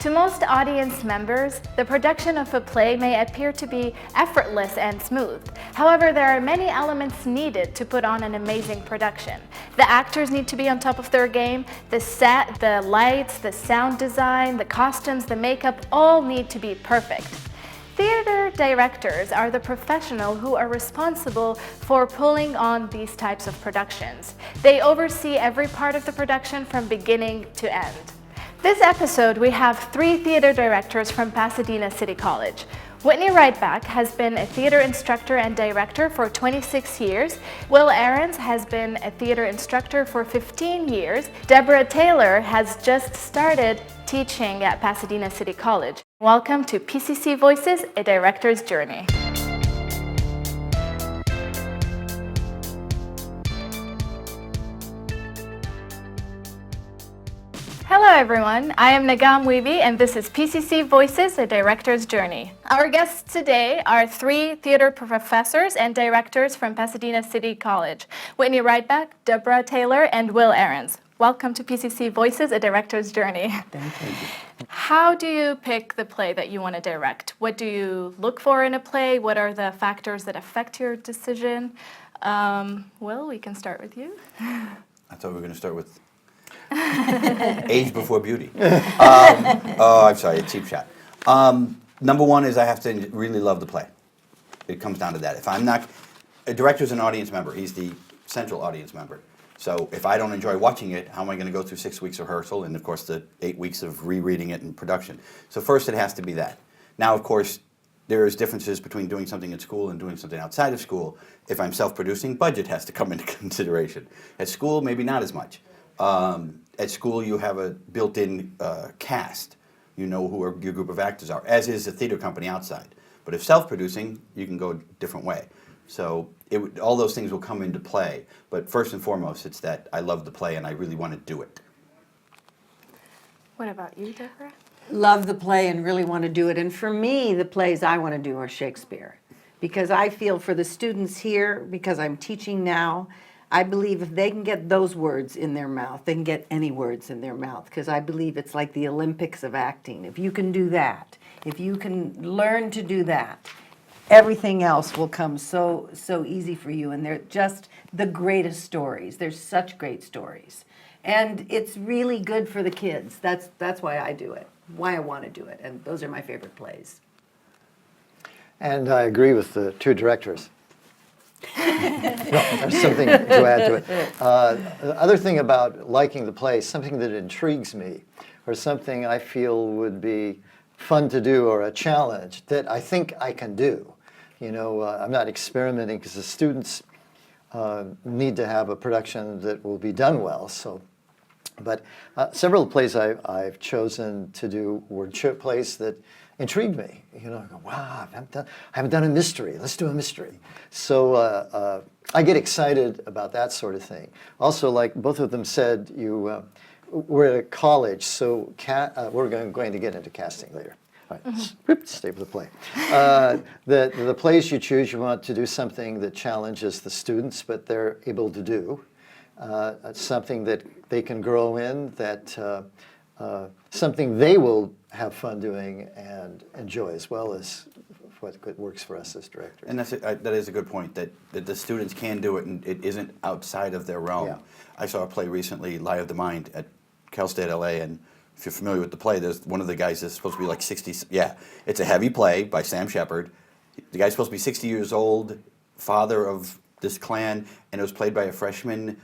To most audience members, the production of a play may appear to be effortless and smooth. However, there are many elements needed to put on an amazing production. The actors need to be on top of their game, the set, the lights, the sound design, the costumes, the makeup, all need to be perfect. Theater directors are the professionals who are responsible for pulling on these types of productions. They oversee every part of the production from beginning to end. This episode, we have 3 theater directors from Pasadena City College. Whitney Reitbach has been a theater instructor and director for 26 years. Will Ahrens has been a theater instructor for 15 years. Deborah Taylor has just started teaching at Pasadena City College. Welcome to PCC Voices, a Director's Journey. Hello everyone, I am Nagam Weavy and this is PCC Voices, a Director's Journey. Our guests today are 3 theater professors and directors from Pasadena City College, Whitney Reitbach, Deborah Taylor, and Will Ahrens. Welcome to PCC Voices, a Director's Journey. Thank you. How do you pick the play that you want to direct? What do you look for in a play? What are the factors that affect your decision? Will, we can start with you. I thought we were going to start with age before beauty. I'm sorry, a cheap shot. Number one is I have to really love the play. It comes down to that. If I'm not, a director's an audience member. He's the central audience member. So if I don't enjoy watching it, how am I going to go through 6 weeks of rehearsal and, of course, the 8 weeks of rereading it in production? So first it has to be that. Now, of course, there's differences between doing something at school and doing something outside of school. If I'm self-producing, budget has to come into consideration. At school, maybe not as much. At school, you have a built-in cast. You know who your group of actors are, as is a theater company outside. But if self-producing, you can go a different way. So all those things will come into play. But first and foremost, it's that I love the play and I really want to do it. What about you, Deborah? Love the play and really want to do it. And for me, the plays I want to do are Shakespeare. Because I feel for the students here, because I'm teaching now, I believe if they can get those words in their mouth, they can get any words in their mouth, because I believe it's like the Olympics of acting. If you can do that, if you can learn to do that, everything else will come so easy for you. And they're just the greatest stories. They're such great stories. And it's really good for the kids. That's why I do it, why I want to do it. And those are my favorite plays. And I agree with the 2 directors. There's something to add to it. The other thing about liking the play, something that intrigues me, or something I feel would be fun to do, or a challenge that I think I can do. You know, I'm not experimenting because the students need to have a production that will be done well. So, but several plays I've chosen to do were plays that intrigued me. You know, I go, wow, I haven't done a mystery. Let's do a mystery. So I get excited about that sort of thing. Also, like both of them said, we're at a college, so we're going to get into casting later. All right, stay with the play. The plays you choose, you want to do something that challenges the students, but they're able to do. Something that they can grow in, that something they will have fun doing and enjoy, as well as what works for us as directors. And that is a good point, that the students can do it and it isn't outside of their realm. Yeah. I saw a play recently, Lie of the Mind, at Cal State LA, and if you're familiar with the play, there's one of the guys that's supposed to be like 60, yeah, it's a heavy play by Sam Shepard. The guy's supposed to be 60 years old, father of this clan, and it was played by a freshman.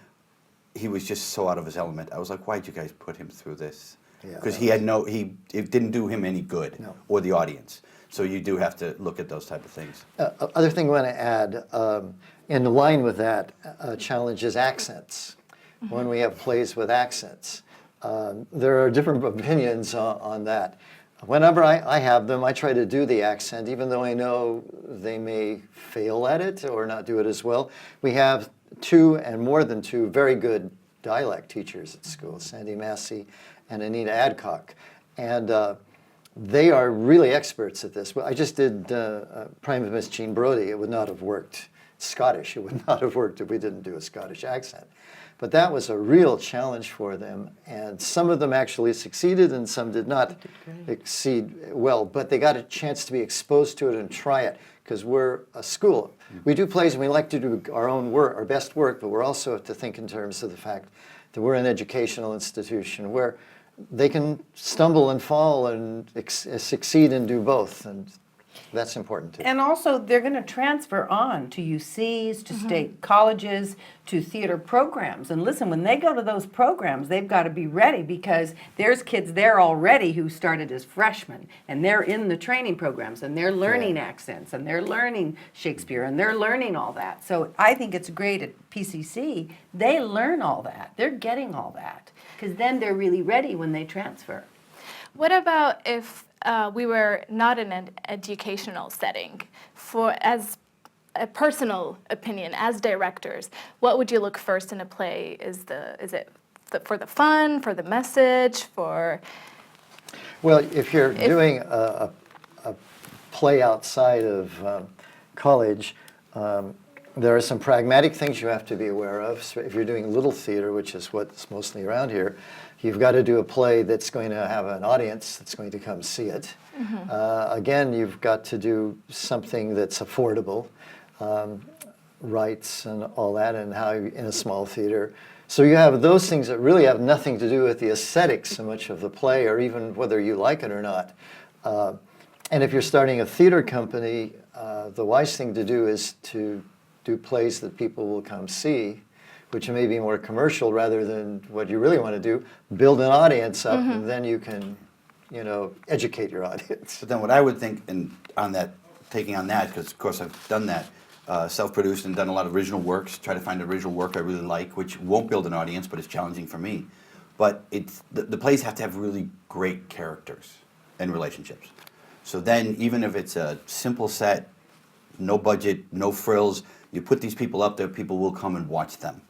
He was just so out of his element. I was like, why'd you guys put him through this? Because it didn't do him any good, or the audience. So you do have to look at those type of things. Other thing I want to add, in line with that, challenge is accents. When we have plays with accents, there are different opinions on that. Whenever I have them, I try to do the accent, even though I know they may fail at it or not do it as well. We have 2 and more than 2 very good dialect teachers at school, Sandy Massey and Anita Adcock. And they are really experts at this. I just did Prime of Miss Jean Brodie. It would not have worked Scottish. It would not have worked if we didn't do a Scottish accent. But that was a real challenge for them, and some of them actually succeeded and some did not exceed well, but they got a chance to be exposed to it and try it, because we're a school. We do plays and we like to do our own work, our best work, but we're also have to think in terms of the fact that we're an educational institution where they can stumble and fall and succeed and do both, and that's important too. And also, they're going to transfer on to UCs, to state colleges, to theater programs. And listen, when they go to those programs, they've got to be ready, because there's kids there already who started as freshmen, and they're in the training programs, and they're learning accents, and they're learning Shakespeare, and they're learning all that. So I think it's great at PCC, they learn all that. They're getting all that, because then they're really ready when they transfer. What about if we were not in an educational setting? As a personal opinion, as directors, what would you look first in a play? Is it for the fun, for the message, for? Well, if you're doing a play outside of college, there are some pragmatic things you have to be aware of. So if you're doing little theater, which is what's mostly around here, you've got to do a play that's going to have an audience that's going to come see it. Again, you've got to do something that's affordable, rights and all that, and how in a small theater. So you have those things that really have nothing to do with the aesthetics so much of the play, or even whether you like it or not. And if you're starting a theater company, the wise thing to do is to do plays that people will come see, which may be more commercial rather than what you really want to do. Build an audience up, and then you can, educate your audience. But then what I would think, on that, taking on that, because of course I've done that, self-produced and done a lot of original works, try to find original work I really like, which won't build an audience, but it's challenging for me. But the plays have to have really great characters and relationships. So then, even if it's a simple set, no budget, no frills, you put these people up there, people will come and watch them.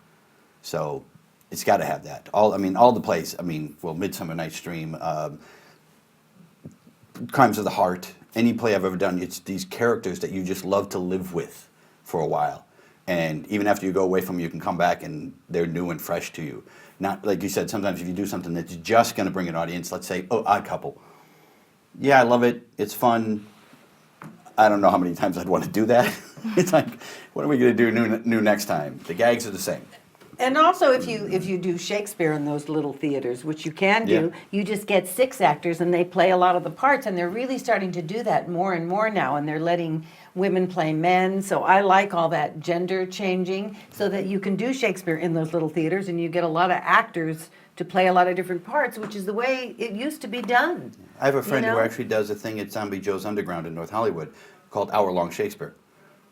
So it's got to have that. All the plays. Midsummer Night's Dream, Crimes of the Heart. Any play I've ever done, it's these characters that you just love to live with for a while, and even after you go away from them, you can come back and they're new and fresh to you. Not like you said. Sometimes if you do something that's just going to bring an audience, let's say, Odd Couple. Yeah, I love it. It's fun. I don't know how many times I'd want to do that. It's like, what are we going to do new next time? The gags are the same. And also, if you do Shakespeare in those little theaters, which you can do, you just get 6 actors and they play a lot of the parts, and they're really starting to do that more and more now, and they're letting women play men. So I like all that gender changing, so that you can do Shakespeare in those little theaters, and you get a lot of actors to play a lot of different parts, which is the way it used to be done. I have a friend who actually does a thing at Zombie Joe's Underground in North Hollywood called Hour Long Shakespeare.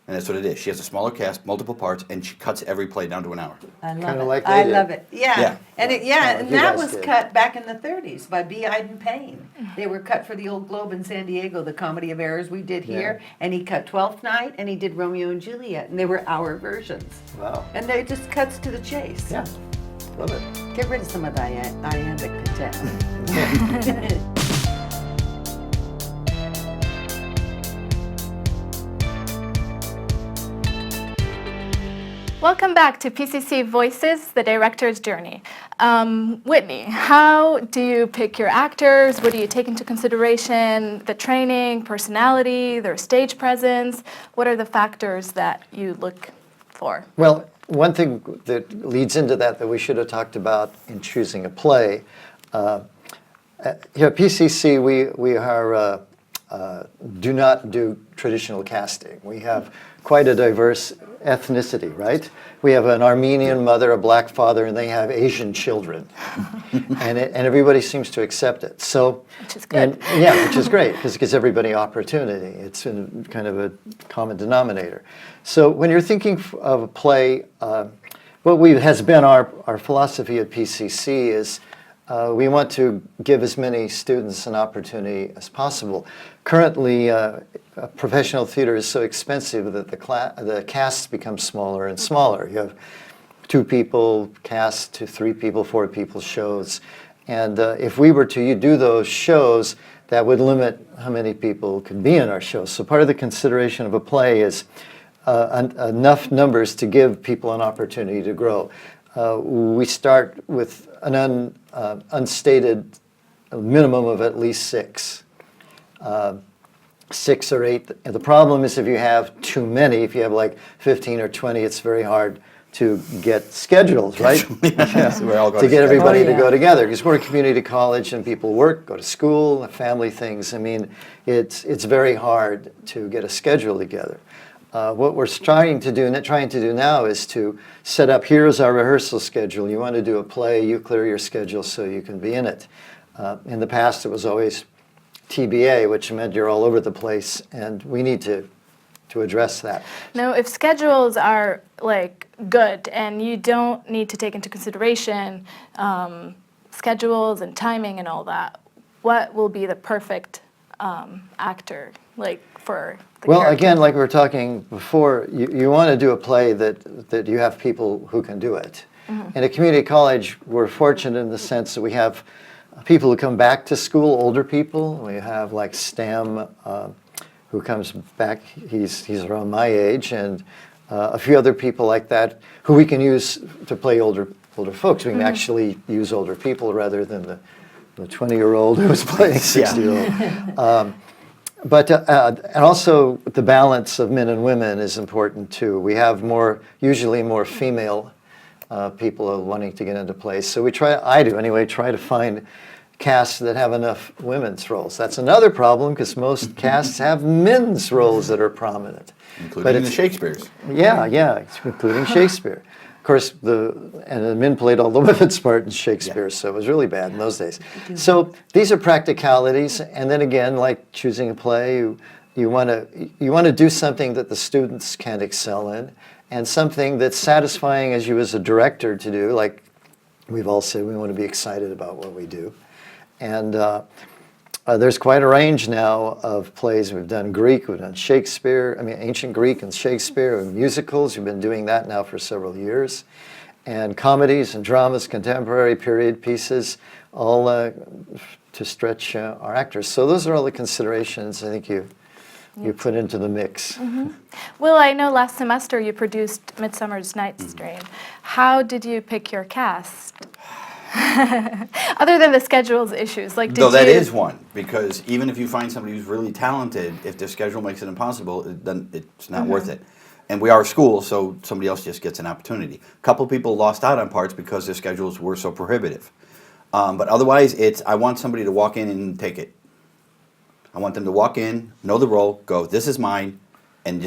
And that's what it is. She has a smaller cast, multiple parts, and she cuts every play down to an hour. I love Kinda it. like I they did. love it. Yeah. Yeah. And you that guys was did. cut back in the 30s by B. Iden Payne. They were cut for the Old Globe in San Diego, the Comedy of Errors we did here, and he cut Twelfth Night, and he did Romeo and Juliet, and they were hour versions. Wow. And they just cuts to the chase. Yeah, love it. Get rid of some of the iambic pentameter. Welcome back to PCC Voices, the Director's Journey. Whitney, how do you pick your actors? What do you take into consideration? The training, personality, their stage presence? What are the factors that you look for? Well, one thing that leads into that we should have talked about in choosing a play, here at PCC we are, do not do traditional casting. We have quite a diverse ethnicity, right? We have an Armenian mother, a black father, and they have Asian children. and everybody seems to accept it. So, Which is good. Which is great, because it gives everybody opportunity. It's kind of a common denominator. So when you're thinking of a play, what has been our philosophy at PCC is we want to give as many students an opportunity as possible. Currently, professional theater is so expensive that the casts become smaller and smaller. You have 2 people cast to 3 people, 4 people shows. And if we were to do those shows, that would limit how many people could be in our shows. So part of the consideration of a play is enough numbers to give people an opportunity to grow. we start with an unstated minimum of at least 6. 6 or 8. And the problem is if you have too many, if you have like 15 or 20, it's very hard to get schedules, right? So we all go To get everybody Oh, yeah. to go together. Because we're a community college and people work, go to school, family things. I mean, it's very hard to get a schedule together. What we're trying to do now is to set up, here's our rehearsal schedule. You want to do a play, you clear your schedule so you can be in it. In the past, it was always TBA, which meant you're all over the place, and we need to address that. Now, if schedules are like good and you don't need to take into consideration schedules and timing and all that, what will be the perfect actor like for the Well, character? again, like we were talking before, you want to do a play that you have people who can do it. In a community college, we're fortunate in the sense that we have people who come back to school, older people. We have like Stam, who comes back, he's around my age, and a few other people like that who we can use to play older folks. We can actually use older people rather than the 20-year-old who was playing 60-year-old. And also the balance of men and women is important too. We have usually more female people wanting to get into plays. So I do anyway, try to find casts that have enough women's roles. That's another problem because most casts have men's roles that are prominent. Including the Shakespeares. Yeah, including Shakespeare. Of course, the men played all the women's part in Shakespeare, so it was really bad in those days. So these are practicalities, and then again, like choosing a play, you want to do something that the students can excel in, and something that's satisfying as you as a director to do. Like we've all said, we want to be excited about what we do, and there's quite a range now of plays. We've done Greek, we've done Shakespeare, ancient Greek and Shakespeare, and musicals. We've been doing that now for several years. And comedies and dramas, contemporary period pieces, all to stretch our actors. So those are all the considerations I think you put into the mix. Well, I know last semester you produced Midsummer's Night's Dream. How did you pick your cast? Other than the schedules issues, like Though that is one, because even if you find somebody who's really talented, if their schedule makes it impossible, then it's not worth it. And we are a school, so somebody else just gets an opportunity. A couple people lost out on parts because their schedules were so prohibitive. But otherwise, I want somebody to walk in and take it. I want them to walk in, know the role, go, this is mine, and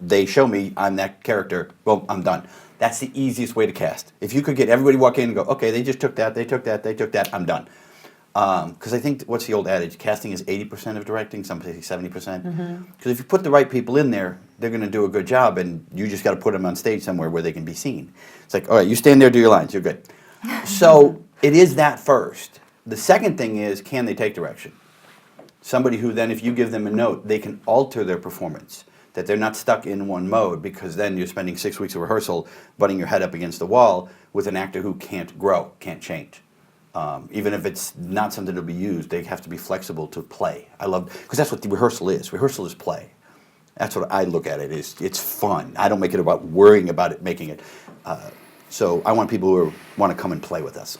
they show me I'm that character, well, I'm done. That's the easiest way to cast. If you could get everybody walk in and go, okay, they just took that, they took that, they took that, I'm done. Because I think, what's the old adage? Casting is 80% of directing, some say 70%. Because if you put the right people in there, they're going to do a good job, and you just got to put them on stage somewhere where they can be seen. It's like, all right, you stand there, do your lines, you're good. So it is that first. The second thing is, can they take direction? Somebody who then, if you give them a note, they can alter their performance. That they're not stuck in one mode, because then you're spending 6 weeks of rehearsal butting your head up against the wall with an actor who can't grow, can't change. Even if it's not something to be used, they have to be flexible to play. I love, because that's what the rehearsal is. Rehearsal is play. That's what I look at it. It's fun. I don't make it about worrying about it, making it. So I want people who want to come and play with us.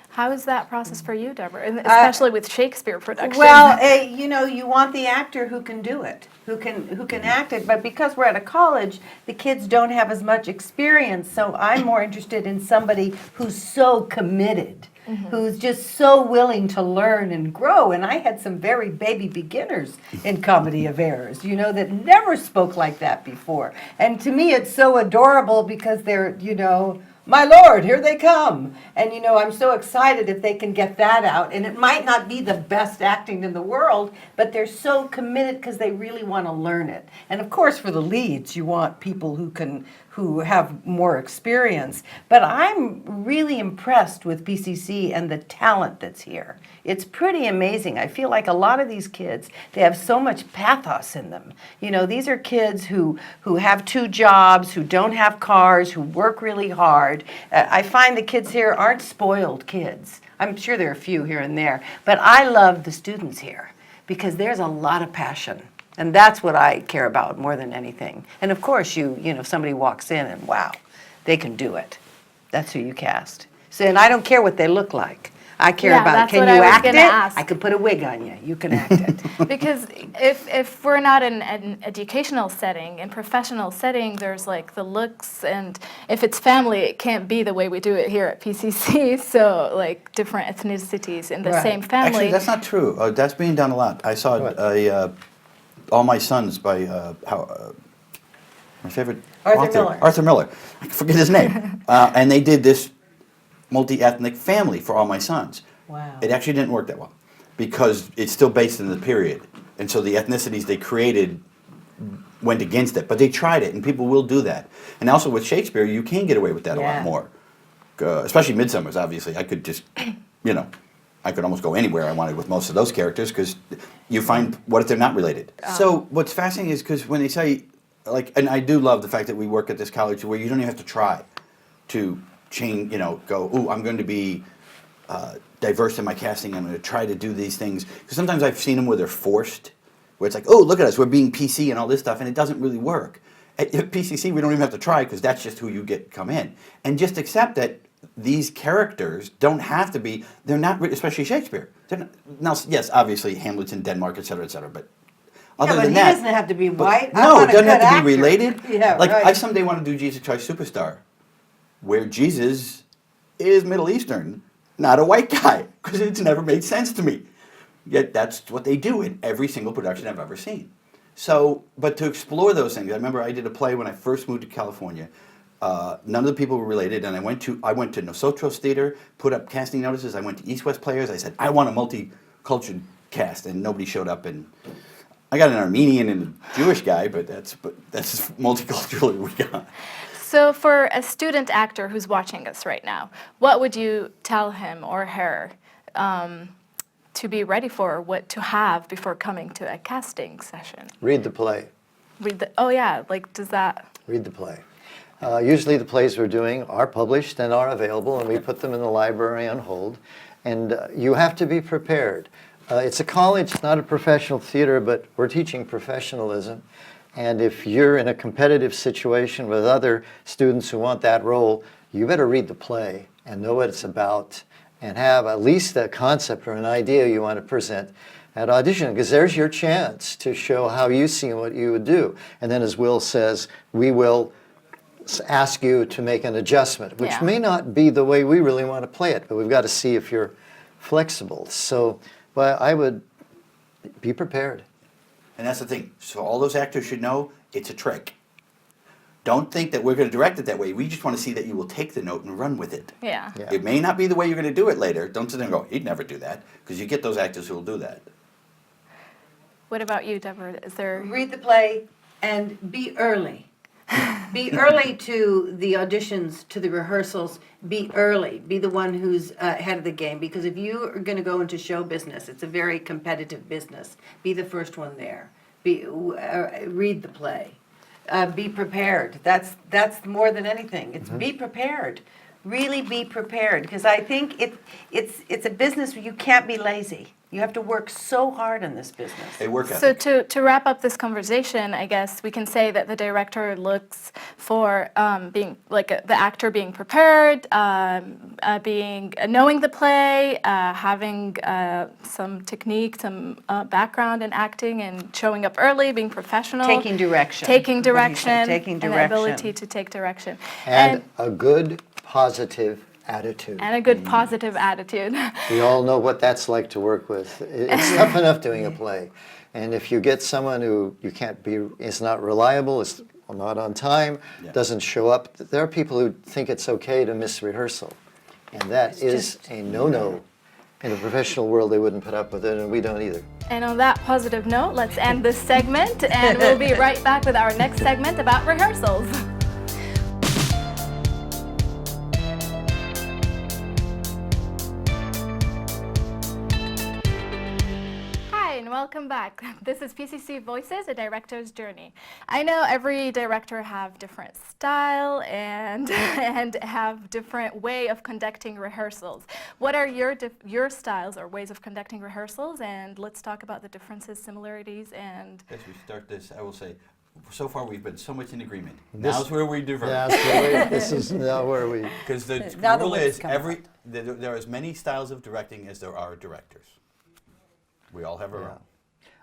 How is that process for you, Deborah, and especially with Shakespeare production? Well, you want the actor who can do it, who can act it. But because we're at a college, the kids don't have as much experience. So I'm more interested in somebody who's so committed, who's just so willing to learn and grow. And I had some very baby beginners in Comedy of Errors, that never spoke like that before. And to me, it's so adorable because they're, my Lord, here they come. And, I'm so excited if they can get that out. And it might not be the best acting in the world, but they're so committed because they really want to learn it. And, of course, for the leads, you want people who have more experience. But I'm really impressed with PCC and the talent that's here. It's pretty amazing. I feel like a lot of these kids, they have so much pathos in them. These are kids who have 2 jobs, who don't have cars, who work really hard. I find the kids here aren't spoiled kids. I'm sure there are a few here and there. But I love the students here because there's a lot of passion. And that's what I care about more than anything. And of course, somebody walks in and wow, they can do it. that's who you cast. So, and I don't care what they look like. I care Yeah, about, that's can what you I was act gonna it? ask. I could put a wig on you. You can act it. Because if we're not in an educational setting, in professional setting, there's like the looks, and if it's family, it can't be the way we do it here at PCC. So like different ethnicities in the Right. same family. Actually, that's not true. That's being done a lot. I saw What? All My Sons by my favorite Arthur author, Miller. Arthur Miller. I forget his name. And they did this multi-ethnic family for All My Sons. Wow. It actually didn't work that well because it's still based in the period, and so the ethnicities they created went against it. But they tried it, and people will do that. And also with Shakespeare, you can get away with that a Yeah. lot more, especially Midsummer's. Obviously, I could just, I could almost go anywhere I wanted with most of those characters because you find what if they're not related. So what's fascinating is because when they say, and I do love the fact that we work at this college where you don't even have to try to change, go, ooh, I'm going to be diverse in my casting. I'm going to try to do these things. Because sometimes I've seen them where they're forced, where it's like, oh, look at us, we're being PC and all this stuff, and it doesn't really work. At PCC, we don't even have to try because that's just who you come in. And just accept that these characters don't have to be, they're not, especially Shakespeare. Now, yes, obviously, Hamlet's in Denmark, et cetera, but other Yeah, but than he that. doesn't have to be white. I No, want it a doesn't have good to be actor. related. Yeah, like, right. I someday want to do Jesus Christ Superstar, where Jesus is Middle Eastern, not a white guy, because it's never made sense to me. Yet that's what they do in every single production I've ever seen. So, but to explore those things, I remember I did a play when I first moved to California. None of the people were related, and I went to Nosotros Theater, put up casting notices. I went to East West Players. I said, I want a multicultural cast, and nobody showed up. And I got an Armenian and a Jewish guy, but that's as multicultural as we got. So for a student actor who's watching us right now, what would you tell him or her to be ready for, what to have before coming to a casting session? Read the play. Does that... Read the play. Usually the plays we're doing are published and are available, and we put them in the library on hold. And you have to be prepared. It's a college, it's not a professional theater, but we're teaching professionalism. And if you're in a competitive situation with other students who want that role, you better read the play and know what it's about and have at least a concept or an idea you want to present at audition, because there's your chance to show how you see what you would do. And then as Will says, we will ask you to make an adjustment, which may not be the way we really want to play it, but we've got to see if you're flexible. So I would be prepared. And that's the thing. So all those actors should know it's a trick. Don't think that we're going to direct it that way. We just want to see that you will take the note and run with it. Yeah. Yeah. It may not be the way you're going to do it later. Don't sit there and go, he'd never do that. Because you get those actors who will do that. What about you, Deborah? Is there... Read the play and be early. Be early to the auditions, to the rehearsals. Be early. Be the one who's ahead of the game. Because if you are going to go into show business, it's a very competitive business. Be the first one there. Read the play. Be prepared. That's more than anything. It's be prepared. Really be prepared. Because I think it's a business where you can't be lazy. You have to work so hard in this business. They work So ethic. to wrap up this conversation, I guess we can say that the director looks for being the actor being prepared, knowing the play, having some technique, some background in acting, and showing up early, being professional, Taking direction. taking What do you say? direction, Taking and the direction. ability to take direction, And a good, positive attitude. and a good positive attitude. We all know what that's like to work with. It's tough enough doing a play. And if you get someone who is not reliable, is not on time, doesn't show up, there are people who think it's okay to miss rehearsal. And that is a no-no. In the professional world, they wouldn't put up with it, and we don't either. And on that positive note, let's end this segment, and we'll be right back with our next segment about rehearsals. And welcome back. This is PCC Voices, a director's journey. I know every director have different style and have different way of conducting rehearsals. What are your styles or ways of conducting rehearsals? And let's talk about the differences, similarities, and... As we start this, I will say, So far, we've been so much in agreement. Now's where we diverge. This is now where we. Because the Now the rule words is come there are as many styles of directing as there are directors. We all have our own.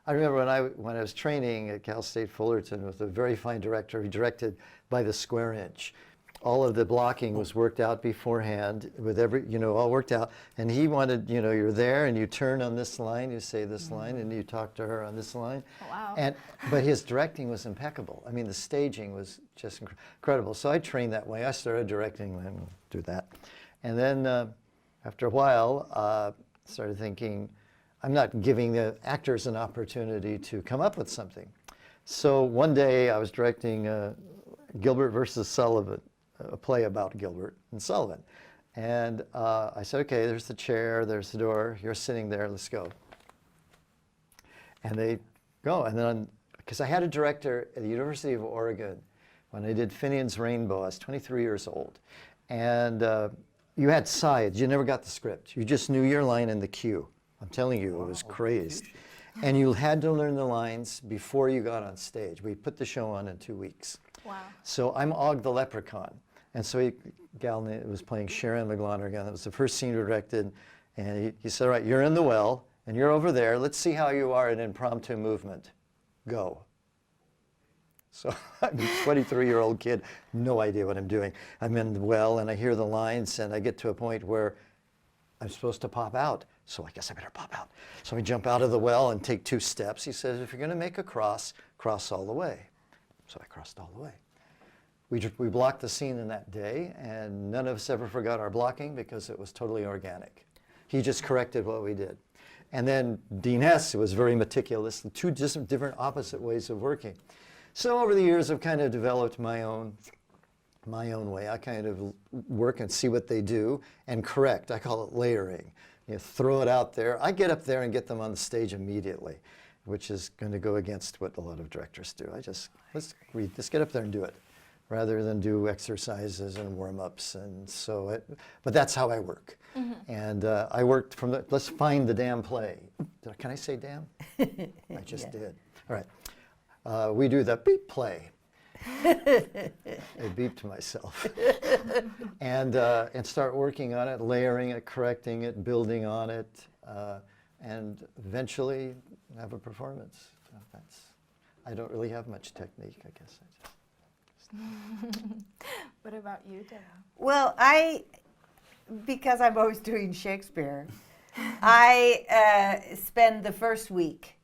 I remember when I was training at Cal State Fullerton with a very fine director who directed by the square inch. All of the blocking was worked out beforehand with all worked out. And he wanted, you're there and you turn on this line, you say this line, and you talk to her on this line. Oh, wow. But his directing was impeccable. I mean, the staging was just incredible. So I trained that way. I started directing and do that. And then after a while, started thinking, I'm not giving the actors an opportunity to come up with something. So one day I was directing Gilbert versus Sullivan, a play about Gilbert and Sullivan. And I said, okay, there's the chair, there's the door, you're sitting there, let's go. And they go. And then, because I had a director at the University of Oregon when I did Finian's Rainbow, I was 23 years old. And you had sides, you never got the script. You just knew your line in the cue. I'm telling you, it was crazed. And you had to learn the lines before you got on stage. We put the show on in 2 weeks. Wow. So I'm Og the Leprechaun. And so Gal was playing Sharon McGlonagan. That was the first scene we directed. And he said, all right, you're in the well, and you're over there. Let's see how you are in impromptu movement. Go. So I'm a 23-year-old kid, no idea what I'm doing. I'm in the well, and I hear the lines, and I get to a point where I'm supposed to pop out. So I guess I better pop out. So I jump out of the well and take 2 steps. He says, if you're going to make a cross all the way. So I crossed all the way. We blocked the scene in that day, and none of us ever forgot our blocking because it was totally organic. He just corrected what we did. And then Dean Hess was very meticulous, 2 different opposite ways of working. So over the years, I've kind of developed my own way. I kind of work and see what they do and correct. I call it layering. You throw it out there. I get up there and get them on the stage immediately, which is going to go against what a lot of directors do. Let's get up there and do it, rather than do exercises and warm-ups. And so, but that's how I work. Mm-hmm. And I worked from let's find the damn play. Can I say damn? I just did. All right. We do the beep play. I beeped myself. And start working on it, layering it, correcting it, building on it, and eventually have a performance. So I don't really have much technique, I guess. What about you, Deb? Well, because I'm always doing Shakespeare, I spend the first week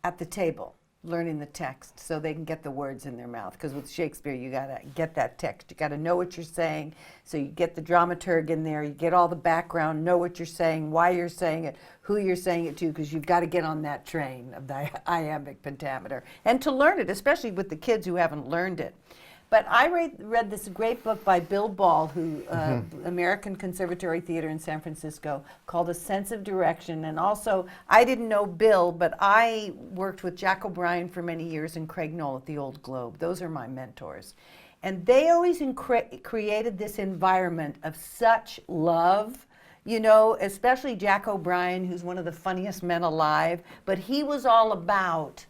at the table learning the text so they can get the words in their mouth. Because with Shakespeare, you got to get that text. You got to know what you're saying. So you get the dramaturg in there. You get all the background, know what you're saying, why you're saying it, who you're saying it to, because you've got to get on that train of the iambic pentameter. And to learn it, especially with the kids who haven't learned it. But I read this great book by Bill Ball, who American Conservatory Theater in San Francisco, called A Sense of Direction. And also, I didn't know Bill, but I worked with Jack O'Brien for many years and Craig Knoll at the Old Globe. Those are my mentors. And they always created this environment of such love, especially Jack O'Brien, who's one of the funniest men alive. But he was all about,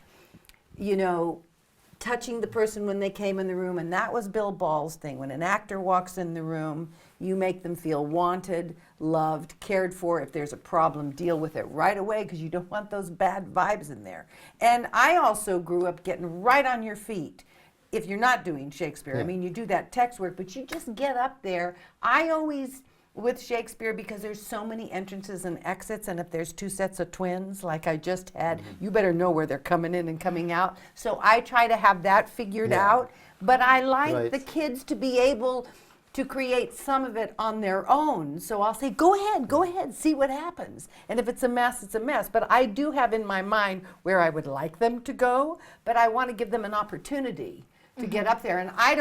touching the person when they came in the room, and that was Bill Ball's thing. When an actor walks in the room, you make them feel wanted, loved, cared for. If there's a problem, deal with it right away, because you don't want those bad vibes in there. And I also grew up getting right on your feet. If you're not doing Shakespeare, I mean, you do that text work, but you just get up there. I always, with Shakespeare, because there's so many entrances and exits, and if there's 2 sets of twins, like I just had, you better know where they're coming in and coming out. So I try to have that figured out. But I like the kids to be able to create some of it on their own. So I'll say, go ahead, see what happens. And if it's a mess, it's a mess. But I do have in my mind where I would like them to go, but I want to give them an opportunity to get up there. And I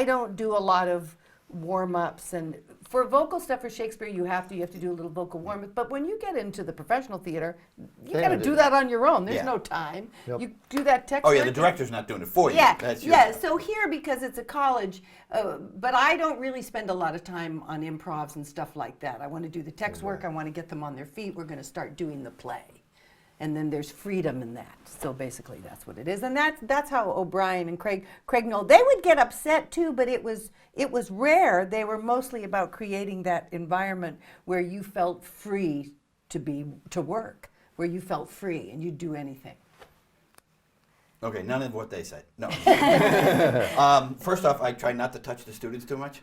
don't do a lot of warm-ups, and for vocal stuff for Shakespeare you have to do a little vocal warm-up, but when you get into the professional theater, you got to do that on your own. There's no time. You do that text. Oh yeah, the director's not doing it for you. That's your job. So here, because it's a college, but I don't really spend a lot of time on improvs and stuff like that. I want to do the text work. I want to get them on their feet. We're going to start doing the play. and then there's freedom in that. So basically that's what it is. And that's how O'Brien and Craig Knoll, they would get upset too, but it was rare. They were mostly about creating that environment where you felt free to work, where you felt free and you'd do anything. Okay, none of what they said. No. First off, I try not to touch the students too much.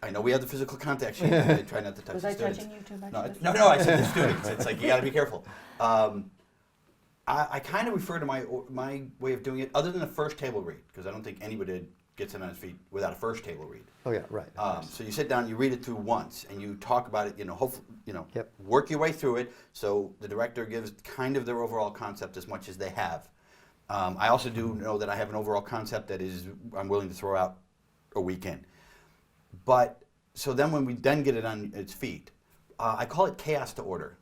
I know we have the physical contact sheet. I try not to touch Was the I students. touching you too much? No, I said the students. It's like you got to be careful. I kind of refer to my way of doing it, other than the first table read, because I don't think anybody gets in on his feet without a first table read. Oh yeah, right. So you sit down, you read it through once, and you talk about it. Hopefully, Yep. work your way through it. So the director gives kind of their overall concept as much as they have. I also do know that I have an overall concept that I'm willing to throw out a weekend. But so then when we then get it on its feet, I call it chaos to order.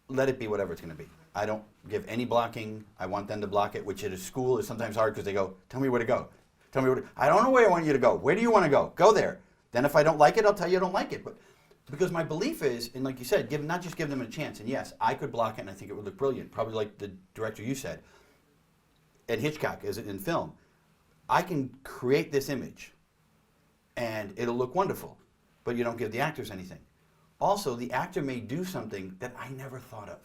Let it be whatever it's going to be. I don't give any blocking. I want them to block it, which at a school is sometimes hard because they go, tell me where to go. Tell me I don't know where I want you to go. Where do you want to go? Go there. Then if I don't like it, I'll tell you I don't like it. But because my belief is, and like you said, not just give them a chance. And yes, I could block it and I think it would look brilliant. Probably like the director you said. And Hitchcock, as in film, I can create this image and it'll look wonderful, but you don't give the actors anything. Also, the actor may do something that I never thought of.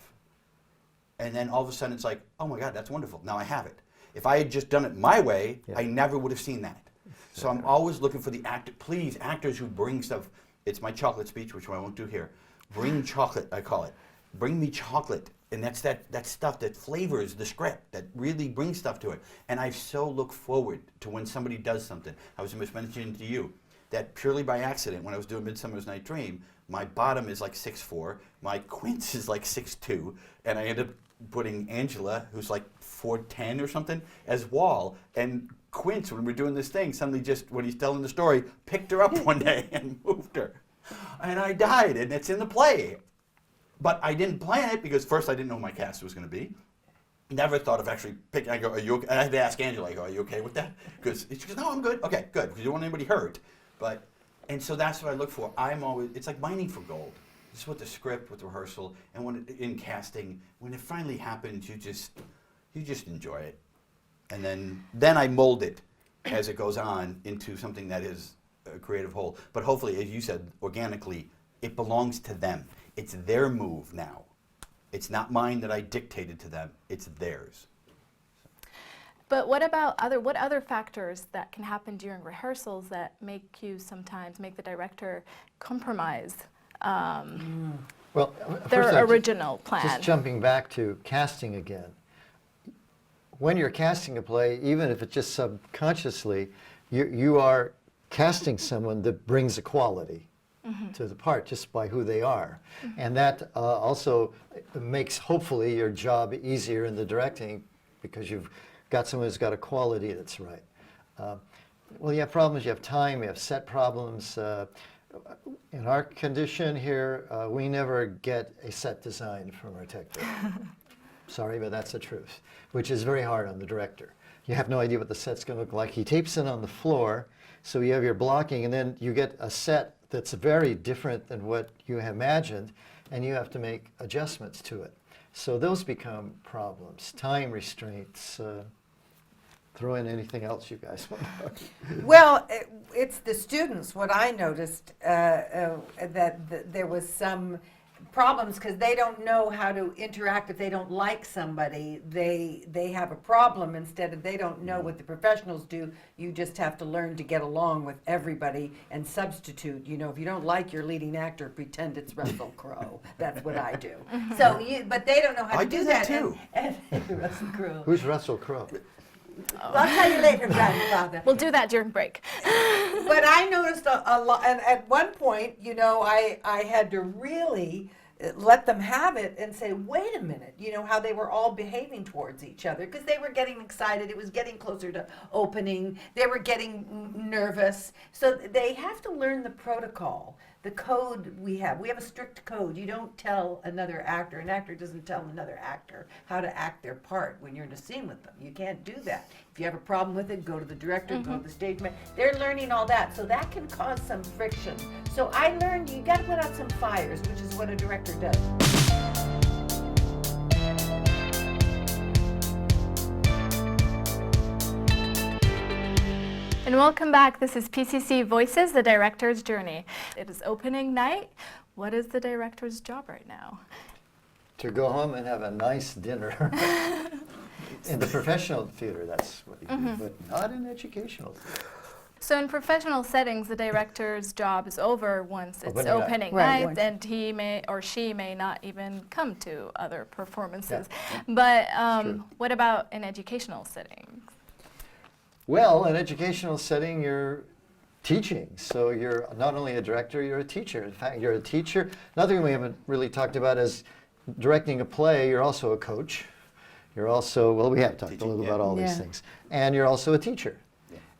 And then all of a sudden it's like, oh my God, that's wonderful. Now I have it. If I had just done it my way, Yeah. I never would have seen that. So I'm always looking for the actors who bring stuff. It's my chocolate speech, which I won't do here. Bring chocolate, I call it. Bring me chocolate. And that's that stuff that flavors the script, that really brings stuff to it. And I so look forward to when somebody does something. I was just mentioning to you that purely by accident, when I was doing Midsummer's Night Dream, my bottom is like 6'4", my quince is like 6'2", and I end up putting Angela, who's like 4'10" or something, as wall. And Quince, when we're doing this thing, suddenly just, when he's telling the story, picked her up one day and moved her. And I died, and it's in the play. But I didn't plan it because first I didn't know who my cast was going to be. Never thought of actually picking. I go, are you okay? I had to ask Angela, I go, are you okay with that? Because she goes, no, I'm good. Okay, good, because you don't want anybody hurt. And so that's what I look for. It's like mining for gold. This is what the script, with the rehearsal, and in casting, when it finally happens, you just enjoy it. And then I mold it as it goes on into something that is a creative whole. But hopefully, as you said, organically, it belongs to them. It's their move now. It's not mine that I dictated to them. It's theirs. But what other factors that can happen during rehearsals that make the director compromise Well, their first off, original plan? Just jumping back to casting again. When you're casting a play, even if it's just subconsciously, you are casting someone that brings a quality to the part just by who they are. And that also makes, hopefully, your job easier in the directing because you've got someone who's got a quality that's right. Well, you have problems, you have time, you have set problems. In our condition here, we never get a set design from our tech director. Sorry, but that's the truth, which is very hard on the director. You have no idea what the set's going to look like. He tapes it on the floor, so you have your blocking, and then you get a set that's very different than what you imagined, and you have to make adjustments to it. So those become problems. Time restraints. Throw in anything else you guys want to. Well, it's the students. What I noticed that there was some problems because they don't know how to interact. If they don't like somebody, they have a problem. Instead of they don't know what the professionals do. You just have to learn to get along with everybody and substitute. You know, if you don't like your leading actor, pretend it's Russell Crowe. That's what I do. So, but they don't know how to do that. too. And Russell Crowe. Who's Russell Crowe? I'll tell you later, grandfather. We'll do that during break. But I noticed a lot, and at one point, you know, I had to really let them have it and say, wait a minute, you know, how they were all behaving towards each other because they were getting excited. It was getting closer to opening. They were getting nervous. So they have to learn the protocol. The code we have a strict code. You don't tell another actor, an actor doesn't tell another actor how to act their part when you're in a scene with them. You can't do that. If you have a problem with it, go to the director, go to the stage man. They're learning all that, so that can cause some friction. So I learned you got to put out some fires, which is what a director does. And welcome back. This is PCC Voices, the Director's Journey. It is opening night. What is the director's job right now? To go home and have a nice dinner. In the professional theater, that's what you do, but not in educational theater. So in professional settings, the director's job is over once it's Opening night. opening Right. night, and he may or she may not even come to other performances. But true. what about in educational settings? Well, in educational setting, you're teaching. So you're not only a director, you're a teacher. In fact, you're a teacher. Another thing we haven't really talked about is directing a play. You're also a coach. You're also, well, we have talked Teaching, a little yeah. about all these Yeah. things. And you're also a teacher.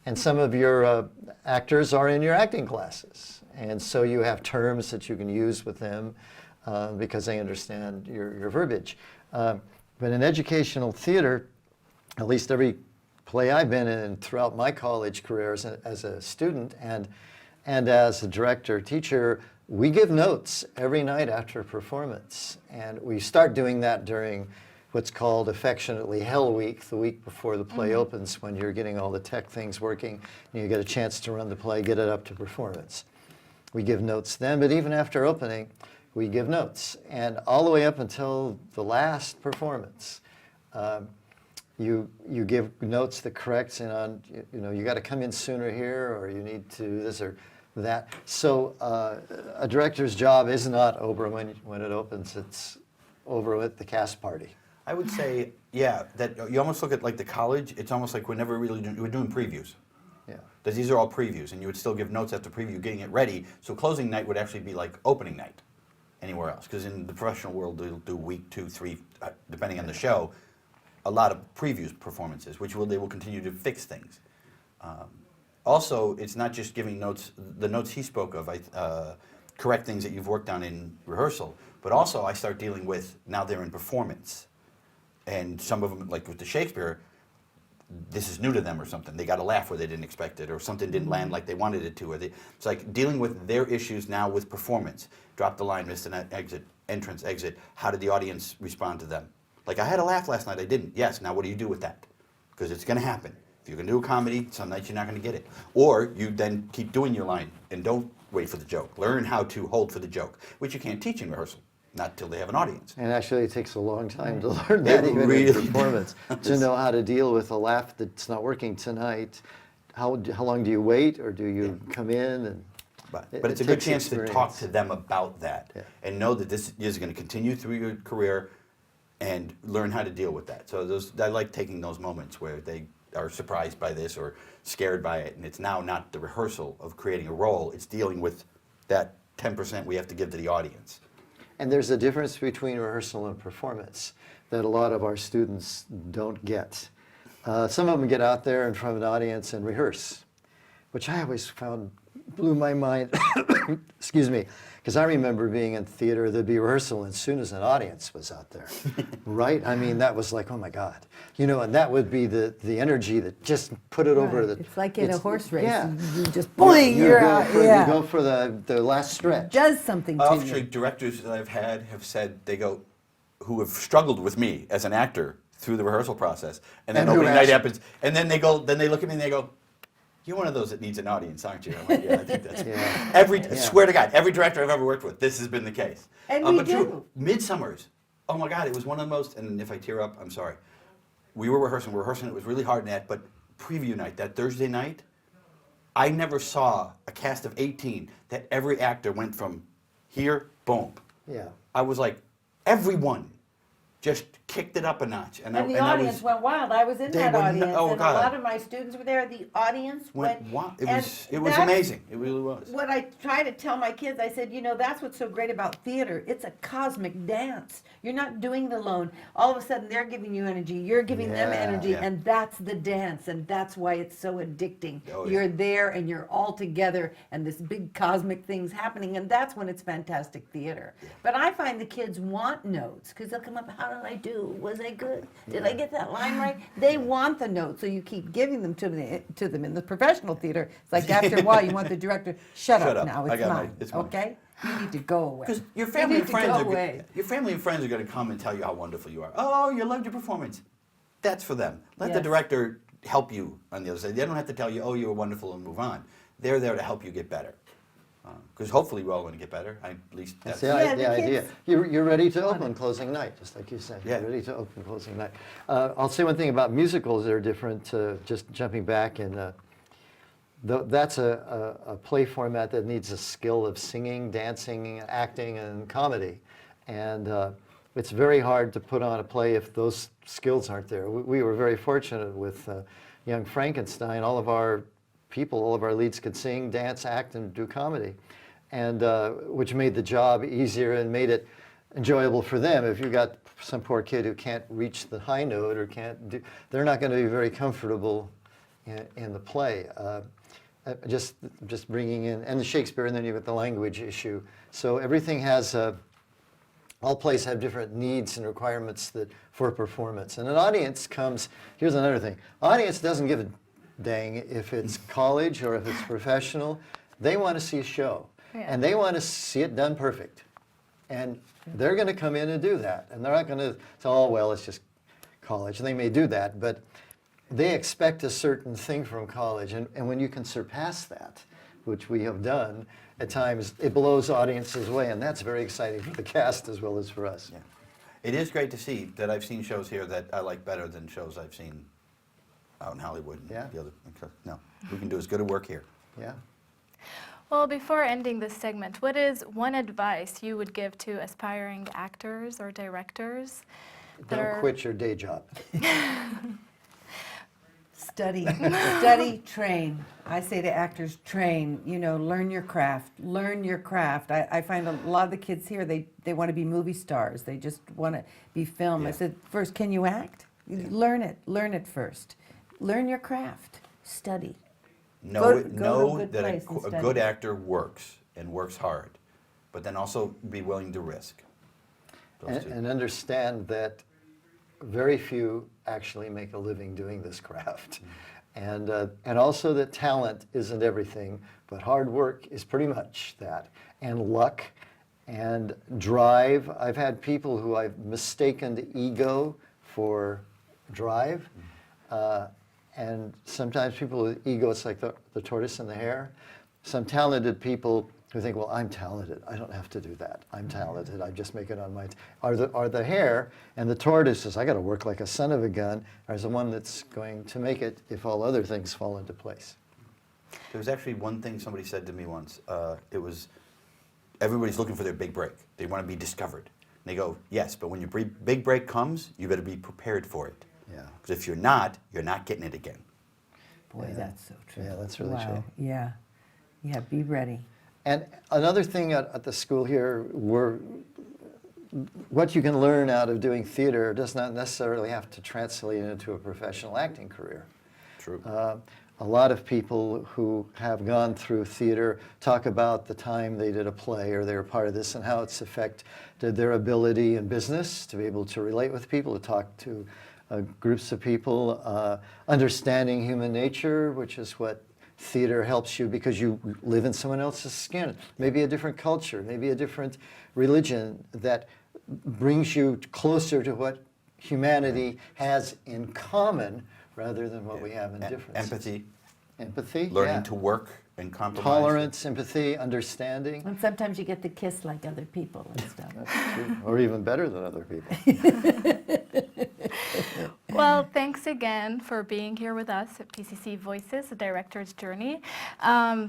And some of your actors are in your acting classes. And so you have terms that you can use with them because they understand your verbiage. But in educational theater, at least every play I've been in throughout my college career as a student and as a director, teacher, we give notes every night after a performance. And we start doing that during what's called affectionately Hell Week, the week before the play opens, when you're getting all the tech things working and you get a chance to run the play, get it up to performance. We give notes then, but even after opening, we give notes. And all the way up until the last performance, you give notes that corrects in on, you got to come in sooner here, or you need to this or that. So a director's job is not over when it opens, it's over with the cast party. I would say, yeah, that you almost look at like the college, it's almost like we're never really doing, we're doing previews. Yeah. Because these are all previews, and you would still give notes after preview, getting it ready. So closing night would actually be like opening night anywhere else. Because in the professional world, they'll do week 2, 3, depending on the show, a lot of previews performances, they will continue to fix things. Also, it's not just giving notes, the notes he spoke of, correct things that you've worked on in rehearsal, but also I start dealing with, now they're in performance. And some of them, like with the Shakespeare, this is new to them or something. They got a laugh where they didn't expect it, or something didn't land like they wanted it to. It's like dealing with their issues now with performance. Drop the line, missed an exit, entrance, exit. How did the audience respond to them? Like, I had a laugh last night, I didn't. Yes, now what do you do with that? Because it's going to happen. If you're going to do a comedy, some nights you're not going to get it. Or you then keep doing your line and don't wait for the joke. Learn how to hold for the joke, which you can't teach in rehearsal. Not till they have an audience. And actually, it takes a long time to learn that, even in performance, to know how to deal with a laugh that's not working tonight. How long do you wait, or do you come in? And But it's a good takes chance to experience. talk to them about that, Yeah. and know that this is going to continue through your career, and learn how to deal with that. So I like taking those moments where they are surprised by this or scared by it, and it's now not the rehearsal of creating a role, it's dealing with that 10% we have to give to the audience. And there's a difference between rehearsal and performance that a lot of our students don't get. Some of them get out there in front of an audience and rehearse, which I always found blew my mind. Excuse me, because I remember being in theater, there'd be rehearsal as soon as an audience was out there, right? I mean, that was like, oh my God, and that would be the energy that just put it over the. It's like in a horse race. Yeah. You just boing, you're out. You Yeah. go for the last stretch. Does something to Actually, you. directors that I've had have said, who have struggled with me as an actor through the rehearsal process, and then And who opening night asked- happens, and then they look at me and they go, "You're one of those that needs an audience, aren't you?" I'm like, yeah, I think that's Yeah. swear to God, every director I've ever worked with, this has been the case. And we but true, do. Midsummers, oh my God, it was one of the most, and if I tear up, I'm sorry. We were rehearsing, it was really hard in that, but preview night, that Thursday night, I never saw a cast of 18 that every actor went from here, boom. Yeah. I was like, everyone just kicked it up a notch. And the I audience went wild. I was in They that were audience, oh, and God. a lot of my students were there. The audience went wild. It and was that's amazing. It really was. What I try to tell my kids, I said, that's what's so great about theater. It's a cosmic dance. You're not doing it alone. All of a sudden, they're giving you energy. You're giving them Yeah. energy, Yeah. and that's the dance, and that's why it's so addicting. Oh, yeah. You're there, and you're all together, and this big cosmic thing's happening, and that's when it's fantastic theater. But I find the kids want notes because they'll come up. How did I do? Was I good? Did I get that line right? They want the notes, so you keep giving them to them. In the professional theater, it's like after a while, you want the director, shut Shut up up. now, I it's got mine. mine. It's mine. Okay? You need to go away. Because your You family need and to friends go are away. your family and friends are going to come and tell you how wonderful you are. Oh, you loved your performance. That's for them. Let the Yes. director help you on the other side. They don't have to tell you, oh, you were wonderful, and move on. They're there to help you get better. Because hopefully we're all going to get better. At least That's that's the, Yeah, the the idea. kids You're ready to open closing night, just like you said. Yeah. You're ready to open closing night. I'll say one thing about musicals that are different, just jumping back, and that's a play format that needs a skill of singing, dancing, acting, and comedy. And it's very hard to put on a play if those skills aren't there. We were very fortunate with Young Frankenstein. All of our people, all of our leads could sing, dance, act, and do comedy, and which made the job easier and made it enjoyable for them. If you got some poor kid who can't reach the high note or can't do, they're not going to be very comfortable in the play. Just bringing in, and the Shakespeare, and then you've got the language issue. So everything has all plays have different needs and requirements for performance. And an audience comes, here's another thing, audience doesn't give a dang if it's college or if it's professional. They want to see a show, and they want to see it done perfect. And they're going to come in and do that. And they're not going to say, oh, well, it's just college. They may do that, but they expect a certain thing from college. And when you can surpass that, which we have done, at times it blows audiences away. And that's very exciting for the cast as well as for us. Yeah. It is great to see that I've seen shows here that I like better than shows I've seen out in Hollywood. And Yeah. the other, no, we can do as good a work here. Yeah. Well, before ending this segment, what is one advice you would give to aspiring actors or directors that Don't are quit your day job. Study, study, train. I say to actors, train, learn your craft, I find a lot of the kids here, they want to be movie stars. They just want to be filmed. I Yeah. said, first, can you act? Learn it first. Learn your craft, study. Know Go to a good that place and a study. good actor works and works hard, but then also be willing to risk. Those two. And understand that very few actually make a living doing this craft. And also that talent isn't everything, but hard work is pretty much that. And luck and drive. I've had people who I've mistaken ego for drive. And sometimes people with ego, it's like the tortoise and the hare. Some talented people who think, well, I'm talented. I don't have to do that. I'm talented. I just make it on my... Are the hare and the tortoise says, I got to work like a son of a gun, or is the one that's going to make it if all other things fall into place. There was actually one thing somebody said to me once. It was, everybody's looking for their big break. They want to be discovered. And they go, yes, but when your big break comes, you better be prepared for it. Yeah. Because if you're not getting it again. Boy, Yeah. that's so true. Yeah, that's really wow. true. Yeah. Yeah, be ready. And another thing at the school here, what you can learn out of doing theater does not necessarily have to translate into a professional acting career. True. A lot of people who have gone through theater talk about the time they did a play or they were part of this and how it's affected their ability in business to be able to relate with people, to talk to groups of people, understanding human nature, which is what theater helps you because you live in someone else's skin, maybe a different culture, maybe a different religion that brings you closer to what humanity has in common rather than what we have in difference. Empathy, Empathy, learning yeah. to work and compromise. Tolerance, sympathy, understanding, And sometimes you get to kiss like other people and stuff. or even better than other people. Well, thanks again for being here with us at PCC Voices, The Director's Journey.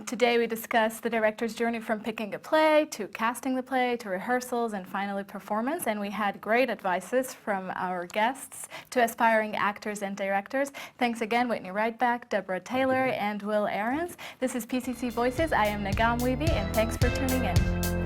Today we discussed the director's journey from picking a play to casting the play to rehearsals and finally performance, and we had great advices from our guests to aspiring actors and directors. Thanks again, Whitney Wrightback, Deborah Taylor, and Will Ahrens. This is PCC Voices. I am Nagam Weeby, and thanks for tuning in.